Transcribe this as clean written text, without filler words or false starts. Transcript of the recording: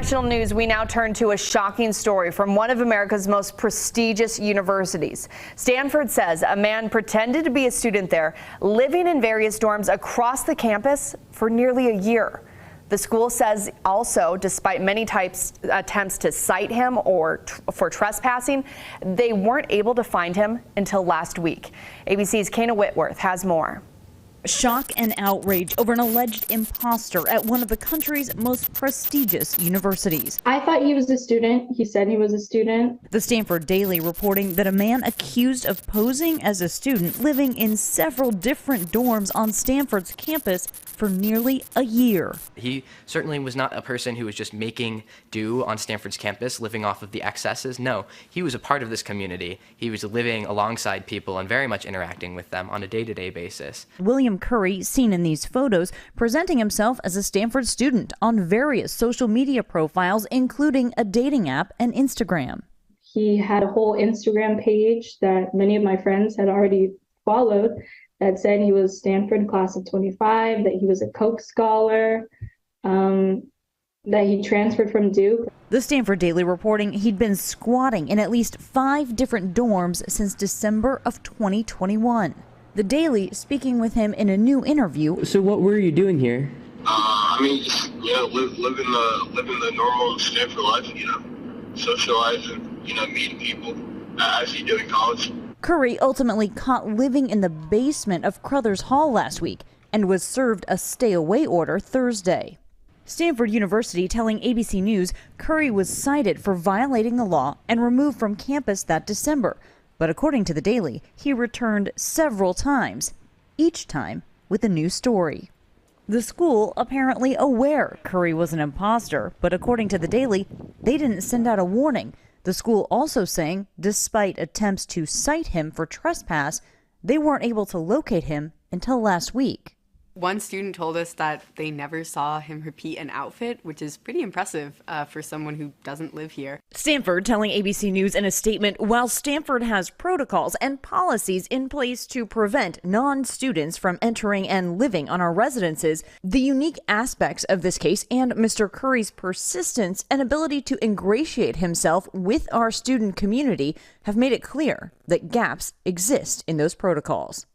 national news, we now turn to a shocking story from one of America's most prestigious universities. Stanford says a man pretended to be a student there, living in various dorms across the campus for nearly a year. The school says also, despite many attempts to cite him for trespassing, they weren't able to find him until last week. ABC's Kana Whitworth has more. Shock and outrage over an alleged imposter at one of the country's most prestigious universities. I thought he was a student. He said he was a student. The Stanford Daily reporting that a man accused of posing as a student living in several different dorms on Stanford's campus for nearly a year. He certainly was not a person who was just making do on Stanford's campus, living off of the excesses. No, he was a part of this community. He was living alongside people and very much interacting with them on a day-to-day basis. William Curry, seen in these photos, presenting himself as a Stanford student on various social media profiles, including a dating app and Instagram. He had a whole Instagram page that many of my friends had already followed that said he was Stanford class of 25, that he was a Koch scholar, that he transferred from Duke. The Stanford Daily reporting he'd been squatting in at least 5 different dorms since December of 2021. The Daily speaking with him in a new interview. So what were you doing here? Just, living the normal Stanford life, socializing, meeting people as you do in college. Curry ultimately caught living in the basement of Crothers Hall last week and was served a stay-away order Thursday. Stanford University telling ABC News Curry was cited for violating the law and removed from campus that December. But according to the Daily, he returned several times, each time with a new story. The school apparently aware Curry was an imposter, but according to the Daily, they didn't send out a warning. The school also saying, despite attempts to cite him for trespass, they weren't able to locate him until last week. One student told us that they never saw him repeat an outfit, which is pretty impressive for someone who doesn't live here. Stanford telling ABC News in a statement, while Stanford has protocols and policies in place to prevent non-students from entering and living on our residences, the unique aspects of this case and Mr. Curry's persistence and ability to ingratiate himself with our student community have made it clear that gaps exist in those protocols.